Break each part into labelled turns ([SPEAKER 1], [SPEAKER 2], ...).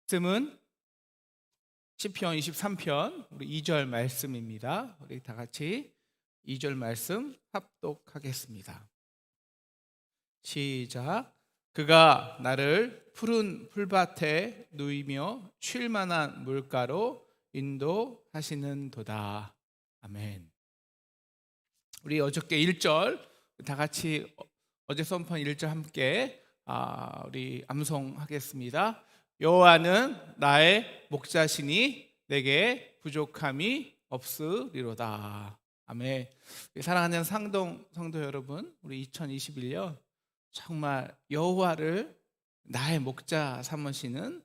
[SPEAKER 1] 말씀은 시편 23편 우리 2절 말씀입니다. 우리 다 같이 2절 말씀 합독하겠습니다. 시작. 그가 나를 푸른 풀밭에 누이며 쉴 만한 물가로 인도하시는도다. 아멘. 우리 어저께 1절 다 같이 어제 선포한 1절 함께 우리 암송하겠습니다. 여호와는 나의 목자시니 내게 부족함이 없으리로다. 아멘. 사랑하는 상동 성도 여러분, 우리 2021년 정말 여호와를 나의 목자 삼으시는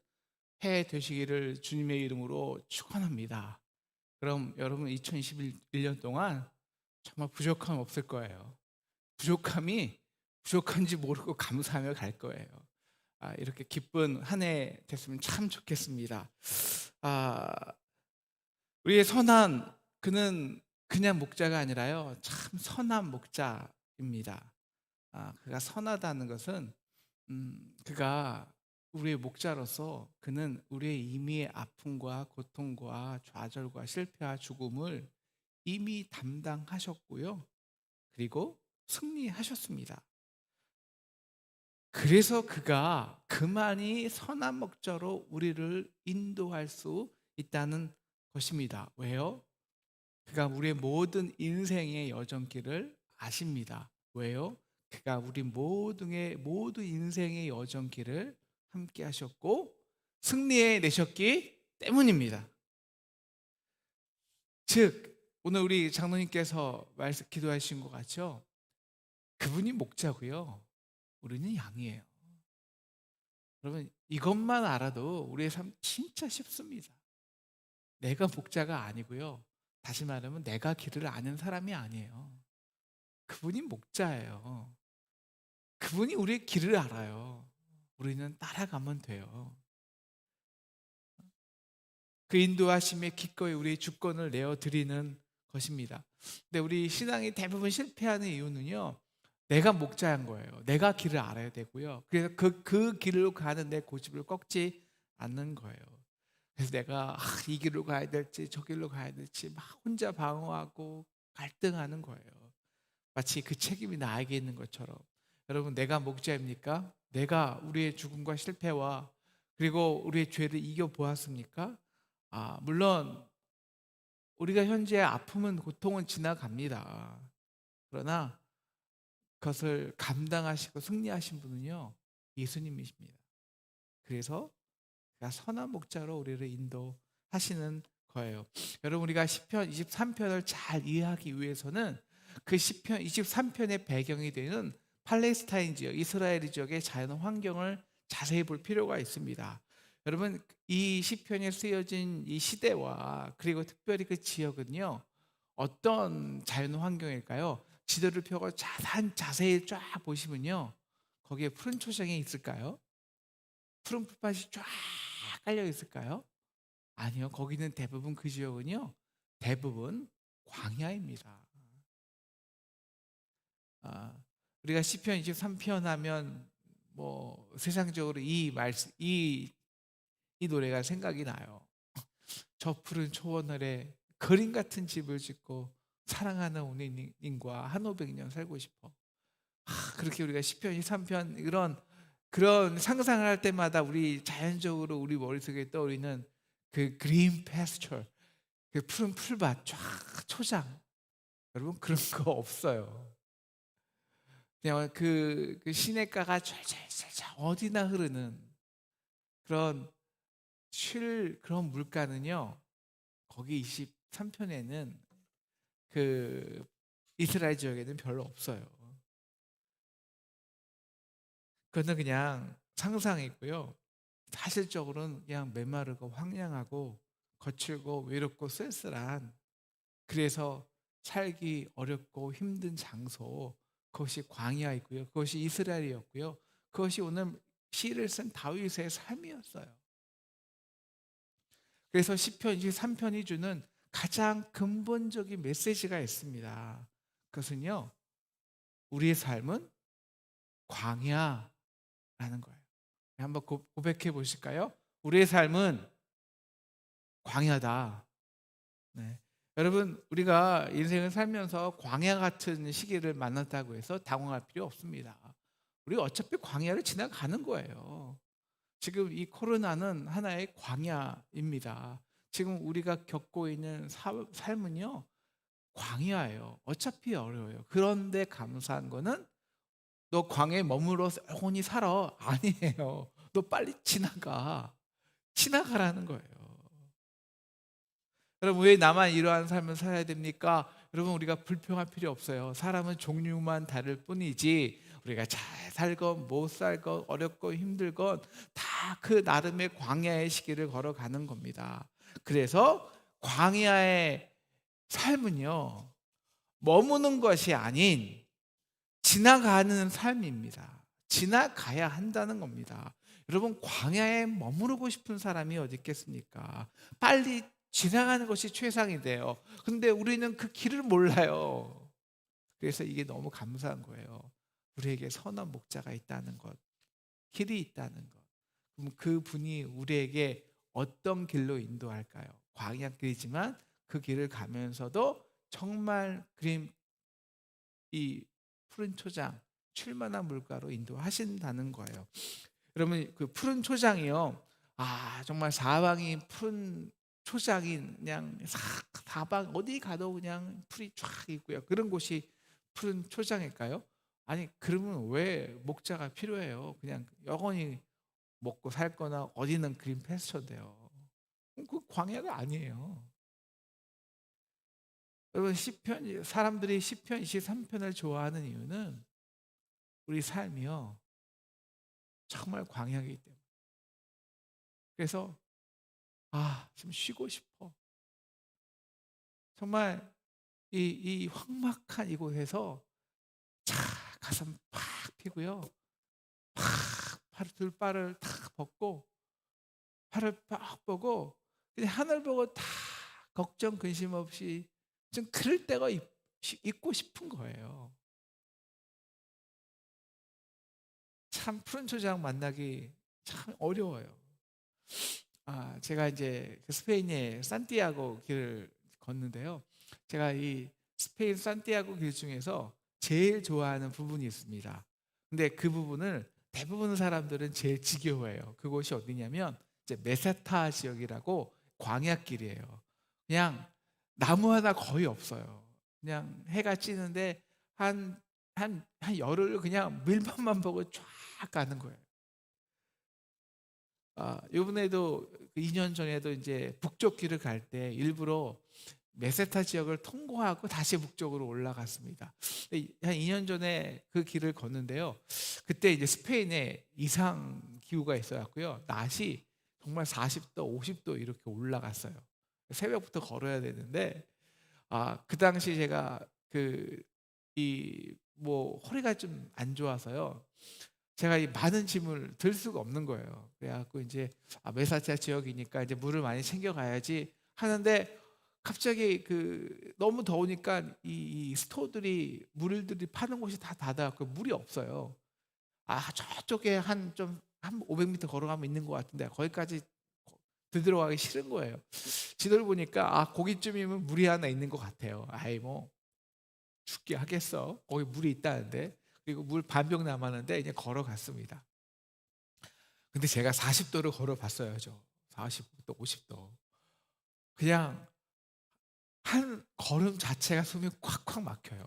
[SPEAKER 1] 해 되시기를 주님의 이름으로 축원합니다. 그럼 여러분 2021년 동안 정말 부족함 없을 거예요. 부족함이 부족한지 모르고 감사하며 갈 거예요. 이렇게 기쁜 한 해 됐으면 참 좋겠습니다. 우리의 선한 그는 그냥 목자가 아니라요, 참 선한 목자입니다. 그가 선하다는 것은 그가 우리의 목자로서 그는 우리의 임의의 아픔과 고통과 좌절과 실패와 죽음을 이미 담당하셨고요, 그리고 승리하셨습니다. 그래서 그가 그만이 선한 목자로 우리를 인도할 수 있다는 것입니다. 왜요? 그가 우리의 모든 인생의 여정길을 아십니다. 왜요? 그가 우리 모든 인생의 여정길을 함께 하셨고 승리해 내셨기 때문입니다. 즉 오늘 우리 장로님께서 말씀 기도하신 것 같죠? 그분이 목자고요, 우리는 양이에요. 여러분 이것만 알아도 우리의 삶 진짜 쉽습니다. 내가 목자가 아니고요, 다시 말하면 내가 길을 아는 사람이 아니에요. 그분이 목자예요. 그분이 우리의 길을 알아요. 우리는 따라가면 돼요. 그 인도하심에 기꺼이 우리의 주권을 내어드리는 것입니다. 근데 우리 신앙이 대부분 실패하는 이유는요, 내가 목자인 거예요. 내가 길을 알아야 되고요, 그래서 그 길로 가는 내 고집을 꺾지 않는 거예요. 그래서 내가 이 길로 가야 될지 저 길로 가야 될지 막 혼자 방어하고 갈등하는 거예요. 마치 그 책임이 나에게 있는 것처럼. 여러분 내가 목자입니까? 내가 우리의 죽음과 실패와 그리고 우리의 죄를 이겨보았습니까? 물론 우리가 현재 아픔은 고통은 지나갑니다. 그러나 그것을 감당하시고 승리하신 분은요, 예수님이십니다. 그래서 그가 선한 목자로 우리를 인도하시는 거예요. 여러분 우리가 시편 23편을 잘 이해하기 위해서는 그 시편 23편의 배경이 되는 팔레스타인 지역, 이스라엘 지역의 자연 환경을 자세히 볼 필요가 있습니다. 여러분 이 시편에 쓰여진 이 시대와 그리고 특별히 그 지역은요, 어떤 자연 환경일까요? 지도를 펴고 자세히 쫙 보시면요, 거기에 푸른 초장이 있을까요? 푸른 풀밭이 쫙 깔려 있을까요? 아니요. 거기는 대부분 그 지역은요, 대부분 광야입니다. 아, 우리가 시편 23편 하면 뭐 세상적으로 이 노래가 생각이 나요. 저 푸른 초원을에 그림 같은 집을 짓고 사랑하는 운인과 한 500년 살고 싶어. 그렇게 우리가 시편 23편 그런 상상을 할 때마다 우리 자연적으로 우리 머릿속에 떠오르는 그 그린 패스처, 그 푸른 풀밭 쫙 초장. 여러분 그런 거 없어요. 그냥 그 시냇가가 촤촤촤촤 어디나 흐르는 그런 그런 물가는요, 거기 23편에는 그 이스라엘 지역에는 별로 없어요. 그거는 그냥 상상이고요, 사실적으로는 그냥 메마르고 황량하고 거칠고 외롭고 쓸쓸한, 그래서 살기 어렵고 힘든 장소, 그것이 광야이고요, 그것이 이스라엘이었고요, 그것이 오늘 시를 쓴 다윗의 삶이었어요. 그래서 시편 23편이 주는 가장 근본적인 메시지가 있습니다. 그것은요, 우리의 삶은 광야라는 거예요. 한번 고백해 보실까요? 우리의 삶은 광야다. 네. 여러분, 우리가 인생을 살면서 광야 같은 시기를 만났다고 해서 당황할 필요 없습니다. 우리가 어차피 광야를 지나가는 거예요. 지금 이 코로나는 하나의 광야입니다. 지금 우리가 겪고 있는 삶은요, 광야예요. 어차피 어려워요. 그런데 감사한 거는 너 광야에 머물러 영원히 살아. 아니에요. 너 빨리 지나가라는 거예요. 여러분, 왜 나만 이러한 삶을 살아야 됩니까? 여러분, 우리가 불평할 필요 없어요. 사람은 종류만 다를 뿐이지 우리가 잘 살건 못 살건 어렵건 힘들건 다 그 나름의 광야의 시기를 걸어가는 겁니다. 그래서 광야의 삶은요, 머무는 것이 아닌 지나가는 삶입니다. 지나가야 한다는 겁니다. 여러분, 광야에 머무르고 싶은 사람이 어디 있겠습니까? 빨리 지나가는 것이 최상인데요. 근데 우리는 그 길을 몰라요. 그래서 이게 너무 감사한 거예요. 우리에게 선한 목자가 있다는 것, 길이 있다는 것. 그럼 그 분이 우리에게 어떤 길로 인도할까요? 광야길이지만 그 길을 가면서도 정말 이 푸른 초장, 쉴만한 물가로 인도하신다는 거예요. 여러분, 그 푸른 초장이요, 정말 사방이 푸른 초장이 그냥 사방 어디 가도 그냥 풀이 쫙 있고요. 그런 곳이 푸른 초장일까요? 아니, 그러면 왜 목자가 필요해요? 그냥 영원히 먹고 살 거나 어디는 그린 패스처인데요. 그 광야가 아니에요. 여러분, 시편, 사람들이 시편 23편을 좋아하는 이유는 우리 삶이요, 정말 광야이기 때문에. 그래서 좀 쉬고 싶어. 정말 이 황막한 이곳에서 차 가슴 팍 피고요. 들바를 탁 벗고 팔을 팍 뻗고 그냥 하늘 보고 다 걱정 근심 없이 좀 그럴 때가 있고 싶은 거예요. 참 푸른 초장 만나기 참 어려워요. 제가 이제 그 스페인의 산티아고 길을 걷는데요. 제가 이 스페인 산티아고 길 중에서 제일 좋아하는 부분이 있습니다. 근데 그 부분을 대부분 사람들은 제일 지겨워해요. 그곳이 어디냐면 이제 메세타 지역이라고 광야길이에요. 그냥 나무 하나 거의 없어요. 그냥 해가 찌는데 한 열흘 그냥 밀밭만 보고 쫙 가는 거예요. 요번에도 2년 전에도 이제 북쪽 길을 갈 때 일부러 메세타 지역을 통과하고 다시 북쪽으로 올라갔습니다. 한 2년 전에 그 길을 걷는데요. 그때 이제 스페인에 이상 기후가 있어갖고요. 낮이 정말 40도, 50도 이렇게 올라갔어요. 새벽부터 걸어야 되는데, 그 당시 제가 허리가 좀 안 좋아서요. 제가 이 많은 짐을 들 수가 없는 거예요. 그래갖고 이제 메사차 지역이니까 이제 물을 많이 챙겨가야지 하는데 갑자기 너무 더우니까 이 스토어들이 물들이 파는 곳이 다 닫아갖고 물이 없어요. 저쪽에 한 500m 걸어가면 있는 것 같은데 거기까지 들어가기 싫은 거예요. 지도를 보니까 거기쯤이면 물이 하나 있는 것 같아요. 뭐 죽게 하겠어. 거기 물이 있다는데. 그리고 물 반병 남았는데 이제 걸어갔습니다. 근데 제가 40도를 걸어봤어요. 40도, 50도. 그냥 한 걸음 자체가 숨이 콱콱 막혀요.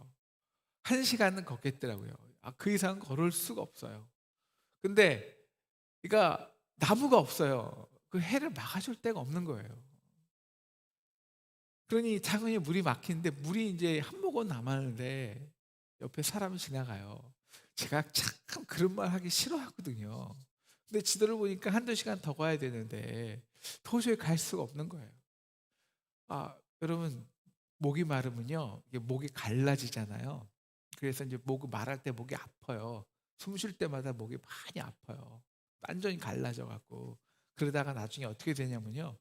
[SPEAKER 1] 1시간은 걷겠더라고요. 그 이상 걸을 수가 없어요. 근데 그러니까 나무가 없어요. 그 해를 막아줄 데가 없는 거예요. 그러니 당연히 물이 막히는데 물이 이제 한 모금 남았는데 옆에 사람이 지나가요. 제가 참 그런 말 하기 싫어하거든요. 근데 지도를 보니까 한두 시간 더 가야 되는데 도저히 갈 수가 없는 거예요. 여러분, 목이 마르면요, 이게 목이 갈라지잖아요. 그래서 이제 말할 때 목이 아파요. 숨 쉴 때마다 목이 많이 아파요. 완전히 갈라져 갖고 그러다가 나중에 어떻게 되냐면요,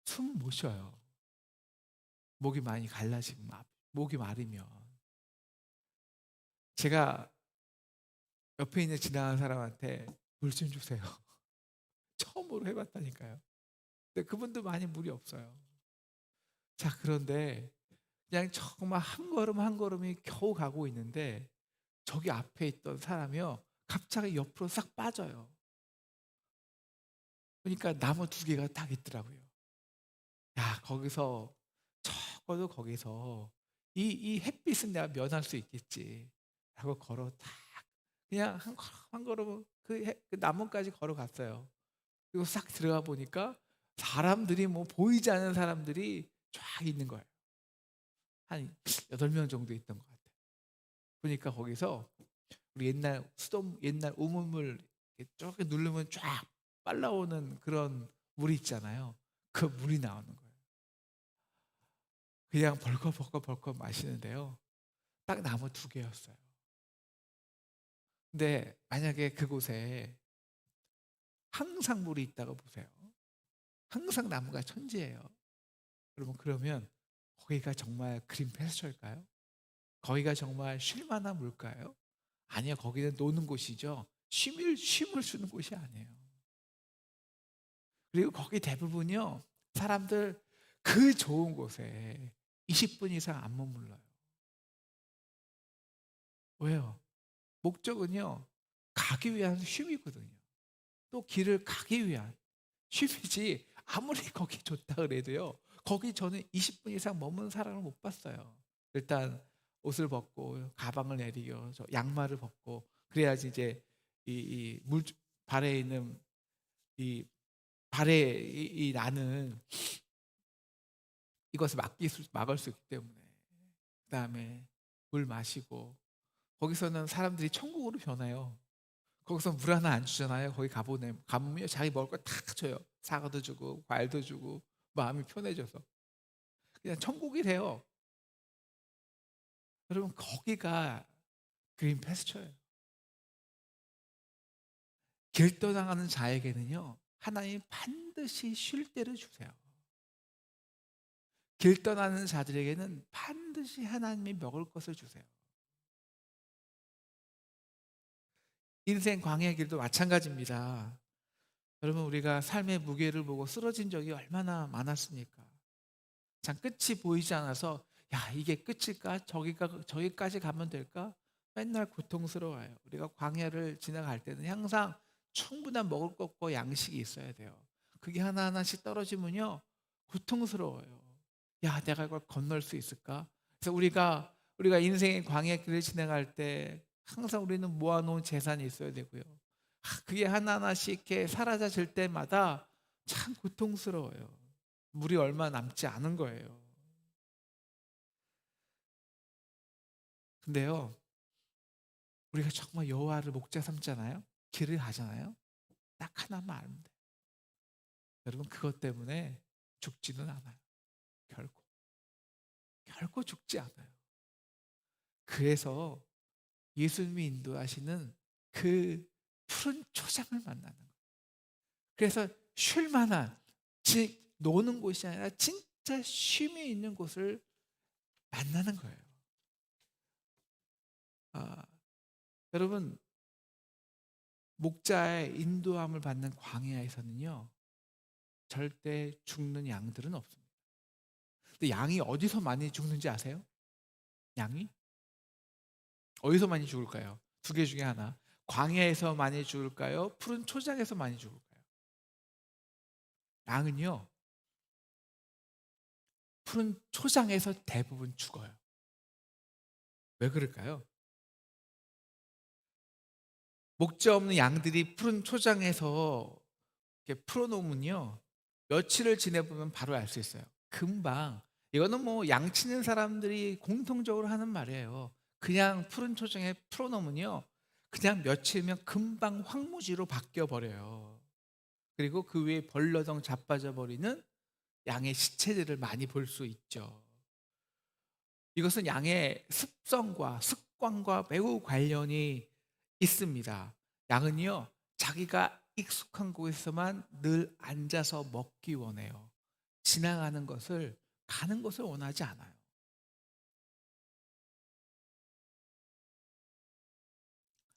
[SPEAKER 1] 숨 못 쉬어요. 목이 많이 갈라지면 목이 마르면. 제가 옆에 있는 지나가는 사람한테 물 좀 주세요. 처음으로 해봤다니까요. 근데 그분도 많이 무리 없어요. 자, 그런데 그냥 정말 한 걸음 한 걸음이 겨우 가고 있는데 저기 앞에 있던 사람이요, 갑자기 옆으로 싹 빠져요. 그러니까 나무 두 개가 딱 있더라고요. 야, 거기서 적어도 거기서 이 햇빛은 내가 면할 수 있겠지 라고 걸어 딱 그냥 한 걸음 그 나무까지 걸어갔어요. 그리고 싹 들어가 보니까 사람들이 뭐 보이지 않는 사람들이 쫙 있는 거예요. 한 8명 정도 있던 것 같아요. 보니까 거기서 우리 옛날 수돗 옛날 우물물 이렇게 쭉 누르면 쫙 빨라오는 그런 물이 있잖아요. 그 물이 나오는 거예요. 그냥 벌컥벌컥 마시는데요. 딱 나무 두 개였어요. 근데 만약에 그곳에 항상 물이 있다고 보세요. 항상 나무가 천지예요. 그러면 거기가 정말 그린 패스처일까요? 거기가 정말 쉴 만한 물가요? 아니요, 거기는 노는 곳이죠. 쉼을 쉬는 곳이 아니에요. 그리고 거기 대부분요, 사람들 그 좋은 곳에 20분 이상 안 머물러요. 왜요? 목적은요, 가기 위한 쉼이거든요. 또 길을 가기 위한 쉼이지, 아무리 거기 좋다 그래도요, 거기 저는 20분 이상 머무는 사람을 못 봤어요. 일단 옷을 벗고 가방을 내리고 저 양말을 벗고 그래야지 이제 이물 발에 있는 이 발에 이 나는 이것을 막을 수 있기 때문에, 그다음에 물 마시고 거기서는 사람들이 천국으로 변해요. 거기서 물 하나 안 주잖아요. 거기 가보면 자기 먹을 거 다 줘요. 사과도 주고 과일도 주고 마음이 편해져서 그냥 천국이 돼요. 여러분, 거기가 그린 패스처예요. 길 떠나가는 자에게는요, 하나님 반드시 쉴 때를 주세요. 길 떠나는 자들에게는 반드시 하나님이 먹을 것을 주세요. 인생 광야의 길도 마찬가지입니다. 여러분, 우리가 삶의 무게를 보고 쓰러진 적이 얼마나 많았습니까? 참 끝이 보이지 않아서 야, 이게 끝일까? 저기까지 가면 될까? 맨날 고통스러워요. 우리가 광야를 지나갈 때는 항상 충분한 먹을 것과 양식이 있어야 돼요. 그게 하나하나씩 떨어지면요, 고통스러워요. 야, 내가 이걸 건널 수 있을까? 그래서 우리가 인생의 광야 길을 지나갈 때 항상 우리는 모아놓은 재산이 있어야 되고요. 그게 하나하나씩 이렇게 사라질 때마다 참 고통스러워요. 물이 얼마 남지 않은 거예요. 근데요, 우리가 정말 여호와를 목자 삼잖아요. 길을 가잖아요. 딱 하나만 알면 돼요. 여러분, 그것 때문에 죽지는 않아요. 결코. 결코 죽지 않아요. 그래서 예수님이 인도하시는 그 푸른 초장을 만나는 거예요. 그래서 쉴 만한, 즉 노는 곳이 아니라 진짜 쉼이 있는 곳을 만나는 거예요. 아, 여러분, 목자의 인도함을 받는 광야에서는요, 절대 죽는 양들은 없습니다. 근데 양이 어디서 많이 죽는지 아세요? 양이 어디서 많이 죽을까요? 두 개 중에 하나. 광야에서 많이 죽을까요? 푸른 초장에서 많이 죽을까요? 양은요, 푸른 초장에서 대부분 죽어요. 왜 그럴까요? 목자 없는 양들이 푸른 초장에서 이렇게 풀어놓으면요, 며칠을 지내보면 바로 알 수 있어요. 금방. 이거는 뭐 양치는 사람들이 공통적으로 하는 말이에요. 그냥 푸른 초장에 풀어놓으면요, 그냥 며칠이면 금방 황무지로 바뀌어 버려요. 그리고 그 위에 벌러덩 자빠져 버리는 양의 시체들을 많이 볼 수 있죠. 이것은 양의 습성과 습관과 매우 관련이 있습니다. 양은요, 자기가 익숙한 곳에서만 늘 앉아서 먹기 원해요. 지나가는 것을, 가는 것을 원하지 않아요.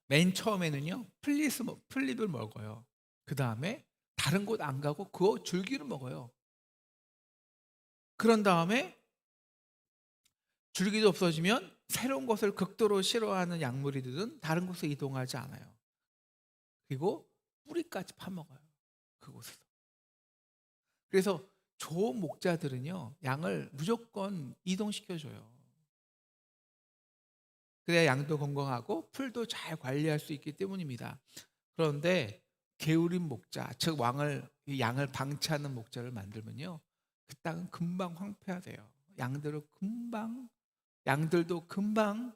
[SPEAKER 1] 맨 처음에는요, 플립을 먹어요. 그 다음에 다른 곳 안 가고 그거 줄기를 먹어요. 그런 다음에 줄기도 없어지면 새로운 것을 극도로 싫어하는 약물이들은 다른 곳에 이동하지 않아요. 그리고 뿌리까지 파먹어요. 그곳에서. 그래서 좋은 목자들은요, 양을 무조건 이동시켜 줘요. 그래야 양도 건강하고 풀도 잘 관리할 수 있기 때문입니다. 그런데 게으른 목자, 즉 이 양을 방치하는 목자를 만들면요, 그 땅은 금방 황폐화돼요. 양들도 금방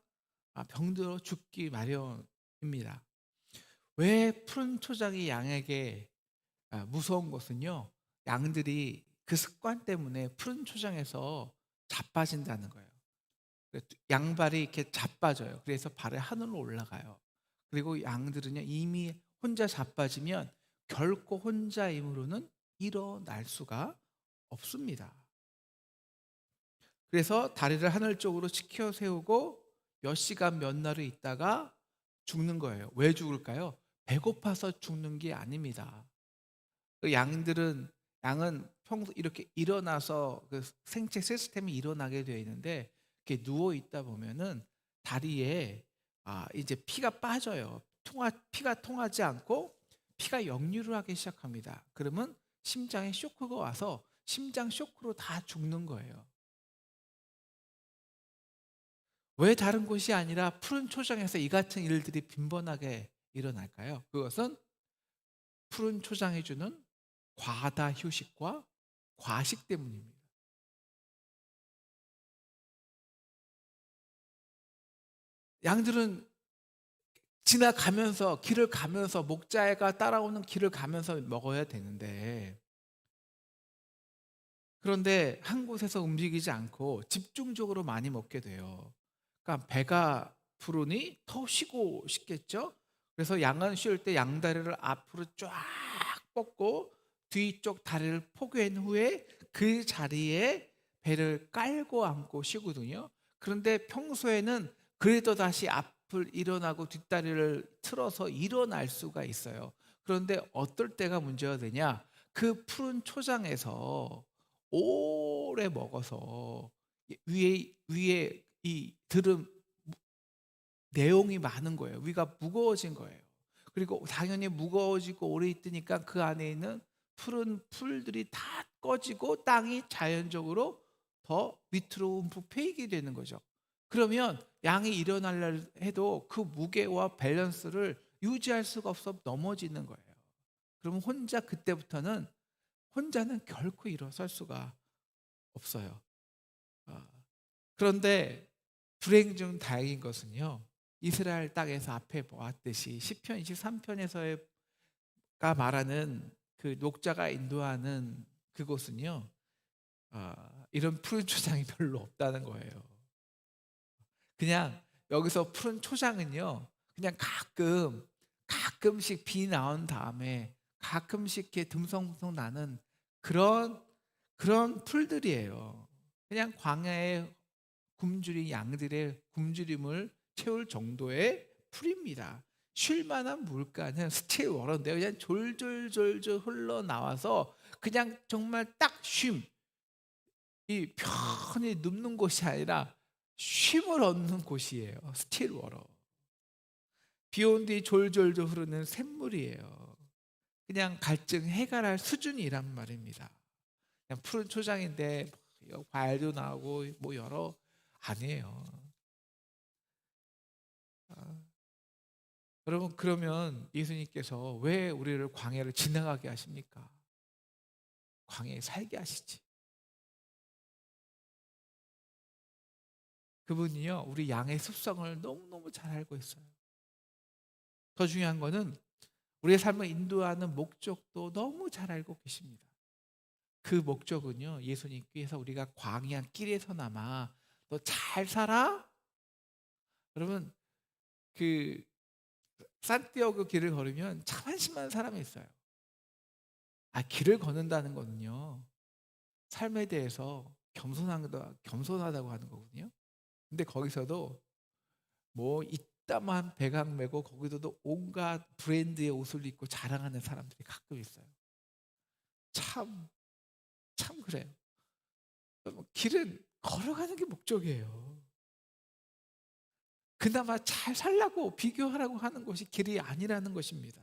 [SPEAKER 1] 병들어 죽기 마련입니다. 왜 푸른 초장이 양에게 무서운 것은요, 양들이 그 습관 때문에 푸른 초장에서 자빠진다는 거예요. 양발이 이렇게 자빠져요. 그래서 발이 하늘로 올라가요. 그리고 양들은요, 이미 혼자 자빠지면 결코 혼자 힘으로는 일어날 수가 없습니다. 그래서 다리를 하늘 쪽으로 치켜 세우고 몇 시간 몇 날을 있다가 죽는 거예요. 왜 죽을까요? 배고파서 죽는 게 아닙니다. 그 양은 평소 이렇게 일어나서 그 생체 시스템이 일어나게 되어 있는데, 이렇게 누워 있다 보면은 다리에 이제 피가 빠져요. 피가 통하지 않고 피가 역류를 하기 시작합니다. 그러면 심장에 쇼크가 와서 심장 쇼크로 다 죽는 거예요. 왜 다른 곳이 아니라 푸른 초장에서 이 같은 일들이 빈번하게 일어날까요? 그것은 푸른 초장이 주는 과다 휴식과 과식 때문입니다. 양들은 길을 가면서 목자가 따라오는 길을 가면서 먹어야 되는데, 그런데 한 곳에서 움직이지 않고 집중적으로 많이 먹게 돼요. 그러니까 배가 부르니 더 쉬고 싶겠죠. 그래서 양은 쉴 때 양다리를 앞으로 쫙 뻗고 뒤쪽 다리를 포개한 후에 그 자리에 배를 깔고 앉고 쉬거든요. 그런데 평소에는 그래도 다시 앞을 일어나고 뒷다리를 틀어서 일어날 수가 있어요. 그런데 어떨 때가 문제가 되냐? 그 푸른 초장에서 오래 먹어서 위에 이 들은 내용이 많은 거예요. 위가 무거워진 거예요. 그리고 당연히 무거워지고 오래 있으니까 그 안에 있는 푸른 풀들이 다 꺼지고 땅이 자연적으로 더 밑으로 움푹 패이게 되는 거죠. 그러면 양이 일어나려 해도 그 무게와 밸런스를 유지할 수가 없어 넘어지는 거예요. 그러면 혼자는 결코 일어설 수가 없어요. 아, 그런데 불행 중 다행인 것은요, 이스라엘 땅에서 앞에 보았듯이 시편 23편에서가 말하는 그 녹자가 인도하는 그곳은요, 이런 푸른 초장이 별로 없다는 거예요. 그냥 여기서 푸른 초장은요, 그냥 가끔씩 비 나온 다음에 가끔씩 이렇게 듬성듬성 나는 그런 풀들이에요. 그냥 광야에 굶주린 양들의 굶주림을 채울 정도의 풀입니다. 쉴 만한 물가는 스틸 워러인데요. 그냥 졸졸졸졸 흘러나와서 그냥 정말 딱 이 편히 눕는 곳이 아니라 쉼을 얻는 곳이에요. 스틸 워러. 비 온 뒤 졸졸졸 흐르는 샘물이에요. 그냥 갈증 해결할 수준이란 말입니다. 그냥 푸른 초장인데 과일도 나오고 뭐 여러 아니에요. 아, 여러분, 그러면 예수님께서 왜 우리를 광야를 지나가게 하십니까? 광야에 살게 하시지. 그분이요, 우리 양의 습성을 너무너무 잘 알고 있어요. 더 중요한 거는 우리의 삶을 인도하는 목적도 너무 잘 알고 계십니다. 그 목적은요, 예수님께서 우리가 광야 길에서나마 너 잘 살아? 여러분, 그 산티아고 길을 걸으면 참 한심한 사람이 있어요. 길을 걷는다는 거는요, 삶에 대해서 겸손하다고 하는 거거든요. 근데 거기서도 뭐 이따만 배강 메고 거기서도 온갖 브랜드의 옷을 입고 자랑하는 사람들이 가끔 있어요. 참, 참 그래요. 길은 걸어가는 게 목적이에요. 그나마 잘 살라고 비교하라고 하는 것이 길이 아니라는 것입니다.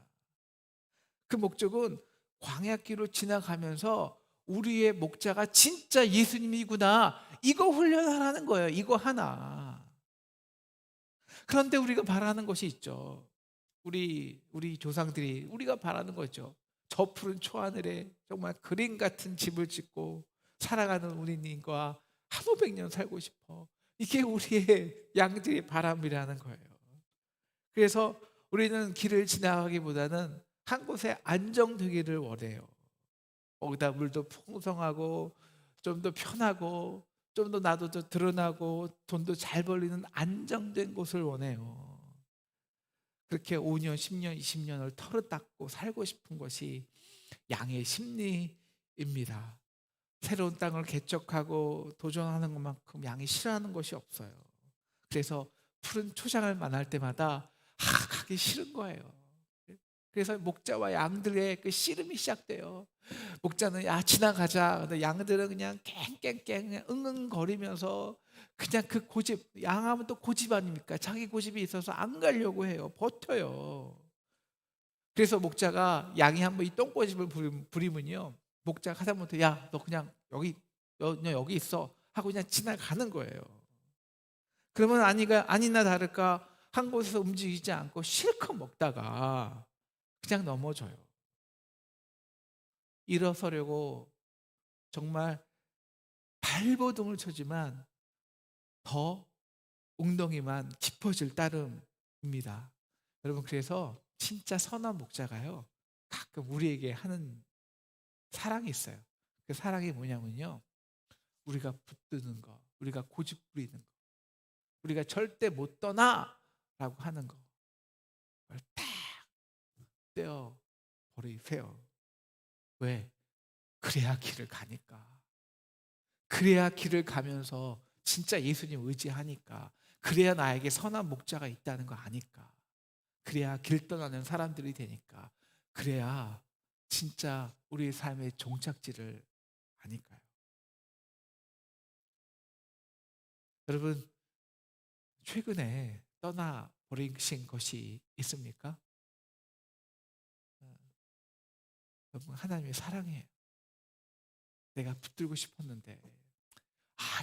[SPEAKER 1] 그 목적은 광야길로 지나가면서 우리의 목자가 진짜 예수님이구나, 이거 훈련하라는 거예요. 이거 하나. 그런데 우리가 바라는 것이 있죠. 우리 조상들이 우리가 바라는 거죠. 저 푸른 초하늘에 정말 그림 같은 집을 짓고 살아가는 우리님과 한 500년 살고 싶어. 이게 우리의 양들의 바람이라는 거예요. 그래서 우리는 길을 지나가기보다는 한 곳에 안정되기를 원해요. 거기다 물도 풍성하고 좀 더 편하고 좀 더 나도 더 드러나고 돈도 잘 벌리는 안정된 곳을 원해요. 그렇게 5년, 10년, 20년을 털어닦고 살고 싶은 것이 양의 심리입니다. 새로운 땅을 개척하고 도전하는 것만큼 양이 싫어하는 것이 없어요. 그래서 푸른 초장을 만날 때마다 가기 싫은 거예요. 그래서 목자와 양들의 그 씨름이 시작돼요. 목자는 야 지나가자. 근데 양들은 그냥 깽깽깽 그냥 응응거리면서 그냥 그 고집, 양하면 또 고집 아닙니까? 자기 고집이 있어서 안 가려고 해요. 버텨요. 그래서 목자가 양이 한번 이 똥꼬집을 부리면요, 목자가 하다못해 야 너 그냥 너 여기 있어 하고 그냥 지나가는 거예요. 그러면 아니나 다를까 한 곳에서 움직이지 않고 실컷 먹다가 그냥 넘어져요. 일어서려고 정말 발버둥을 쳐지만 더 웅덩이만 깊어질 따름입니다. 여러분, 그래서 진짜 선한 목자가요, 가끔 우리에게 하는 사랑이 있어요. 그 사랑이 뭐냐면요, 우리가 붙드는 거, 우리가 고집 부리는 거, 우리가 절대 못 떠나라고 하는 거, 그걸 딱 떼어 버리세요. 왜? 그래야 길을 가니까. 그래야 길을 가면서 진짜 예수님 의지하니까. 그래야 나에게 선한 목자가 있다는 거 아니까. 그래야 길 떠나는 사람들이 되니까. 그래야 진짜 우리의 삶의 종착지를 아니까요. 여러분, 최근에 떠나버리신 것이 있습니까? 여러분, 하나님의 사랑이에요. 내가 붙들고 싶었는데,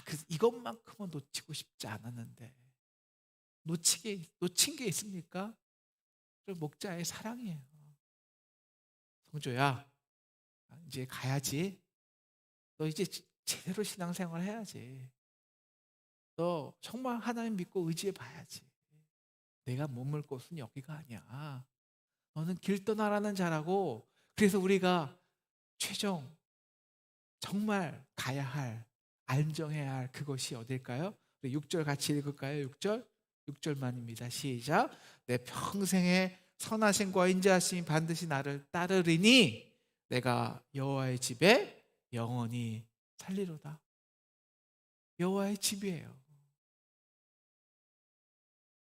[SPEAKER 1] 그래서 이것만큼은 놓치고 싶지 않았는데, 놓친 게 있습니까? 그 목자의 사랑이에요. 성조야, 이제 가야지. 너 이제 제대로 신앙생활 해야지. 너 정말 하나님 믿고 의지해 봐야지. 내가 머물 곳은 여기가 아니야. 너는 길 떠나라는 자라고. 그래서 우리가 최종 정말 가야 할, 안정해야 할 그것이 어딜까요? 6절 같이 읽을까요? 6절? 6절만입니다. 시작. 내 평생에 선하심과 인자하심이 반드시 나를 따르리니 내가 여호와의 집에 영원히 살리로다. 여호와의 집이에요.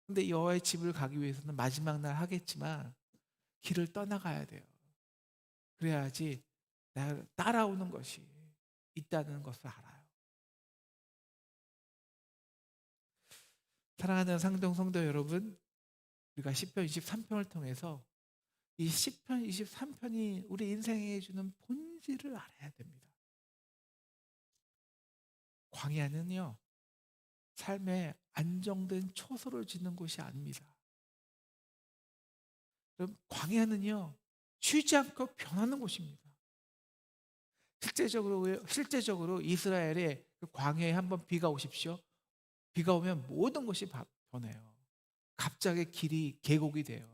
[SPEAKER 1] 근데 여호와의 집을 가기 위해서는 마지막 날 하겠지만 길을 떠나가야 돼요. 그래야지 나를 따라오는 것이 있다는 것을 알아요. 사랑하는 상동 성도 여러분, 우리가 시편 23편을 통해서 이 시편 23편이 우리 인생에 주는 본질을 알아야 됩니다. 광야는요, 삶의 안정된 초소를 짓는 곳이 아닙니다. 그럼 광야는요, 쉬지 않고 변하는 곳입니다. 실제적으로 이스라엘의 그 광야에 한번 비가 오십시오. 비가 오면 모든 것이 변해요. 갑자기 길이 계곡이 돼요.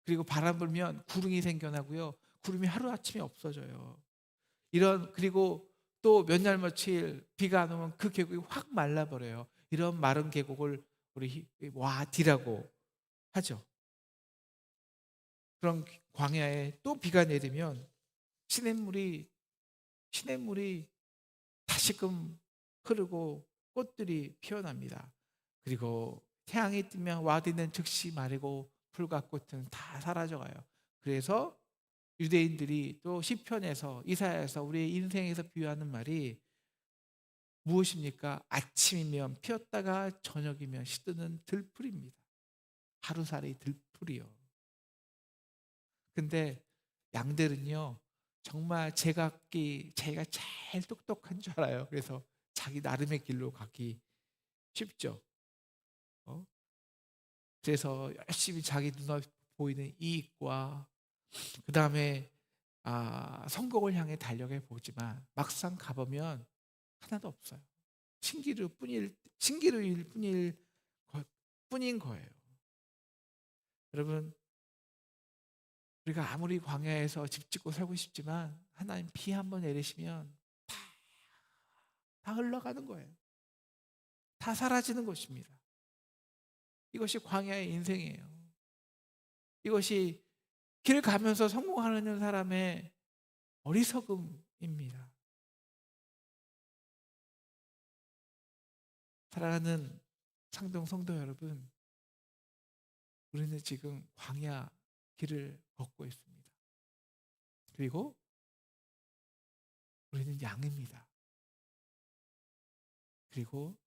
[SPEAKER 1] 그리고 바람 불면 구름이 생겨나고요. 구름이 하루아침에 없어져요. 그리고 또 몇 날 며칠 비가 안 오면 그 계곡이 확 말라버려요. 이런 마른 계곡을 우리 와디라고 하죠. 그런 광야에 또 비가 내리면 시냇물이 다시금 흐르고 꽃들이 피어납니다. 그리고 태양이 뜨면 와디는 즉시 마르고 풀과 꽃은 다 사라져가요. 그래서 유대인들이 또 시편에서 이사야에서 우리의 인생에서 비유하는 말이 무엇입니까? 아침이면 피었다가 저녁이면 시드는 들풀입니다. 하루살이 들풀이요. 근데 양들은요, 정말 제각기 자기가 제일 똑똑한 줄 알아요. 그래서 자기 나름의 길로 가기 쉽죠. 어? 그래서 열심히 자기 눈앞에 보이는 이익과 그 다음에 성공을 향해 달려가 보지만 막상 가보면 하나도 없어요. 신기루일 뿐인 거예요. 여러분, 우리가 아무리 광야에서 집 짓고 살고 싶지만 하나님 비 한 번 내리시면 다 흘러가는 거예요. 다 사라지는 것입니다. 이것이 광야의 인생이에요. 이것이 길 가면서 성공하는 사람의 어리석음입니다. 사랑하는 상동 성도 여러분, 우리는 지금 광야 길을 걷고 있습니다. 그리고 우리는 양입니다. 그리고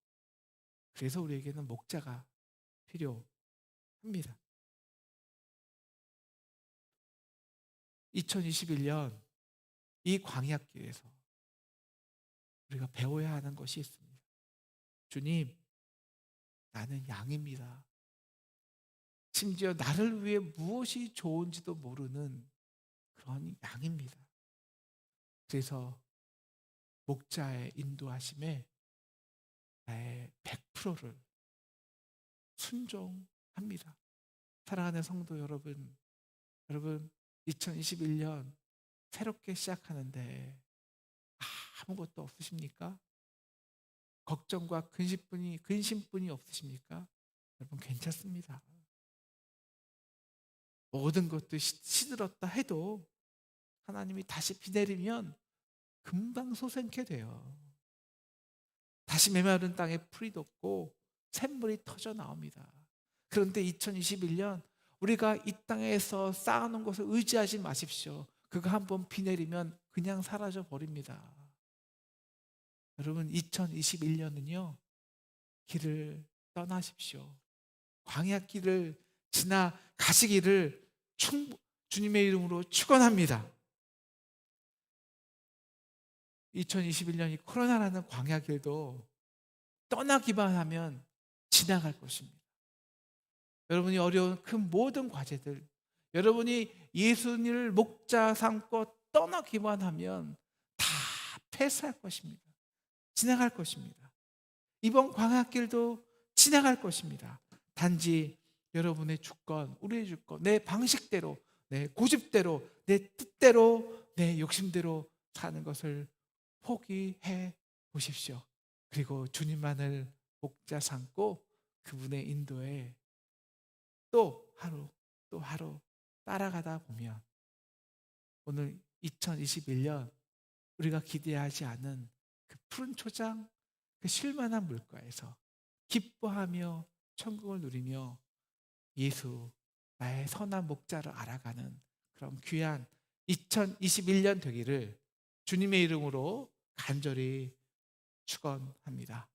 [SPEAKER 1] 그래서 우리에게는 목자가 필요합니다. 2021년 이 광야길에서 우리가 배워야 하는 것이 있습니다. 주님, 나는 양입니다. 심지어 나를 위해 무엇이 좋은지도 모르는 그런 양입니다. 그래서 목자의 인도하심에 나의 100%를 순종합니다. 사랑하는 성도 여러분, 2021년 새롭게 시작하는데 아무것도 없으십니까? 걱정과 근심뿐이 없으십니까? 여러분, 괜찮습니다. 모든 것도 시들었다 해도 하나님이 다시 비 내리면 금방 솟아나게 돼요. 다시 메마른 땅에 풀이 돋고 샘물이 터져 나옵니다. 그런데 2021년 우리가 이 땅에서 쌓아놓은 것을 의지하지 마십시오. 그거 한번 비 내리면 그냥 사라져 버립니다. 여러분, 2021년은요 길을 떠나십시오. 광야길을 지나가시기를 주님의 이름으로 축원합니다. 2021년이 코로나라는 광야길도 떠나기만 하면 지나갈 것입니다. 여러분이 어려운 그 모든 과제들, 여러분이 예수님을 목자 삼고 떠나기만 하면 다 패스할 것입니다. 지나갈 것입니다. 이번 광야길도 지나갈 것입니다. 단지 여러분의 주권, 우리의 주권, 내 방식대로, 내 고집대로, 내 뜻대로, 내 욕심대로 사는 것을 포기해 보십시오. 그리고 주님만을 목자 삼고 그분의 인도에 또 하루 따라가다 보면 오늘 2021년 우리가 기대하지 않은 그 푸른 초장, 그 쉴만한 물가에서 기뻐하며 천국을 누리며 예수, 나의 선한 목자를 알아가는 그런 귀한 2021년 되기를 주님의 이름으로 간절히 축원합니다.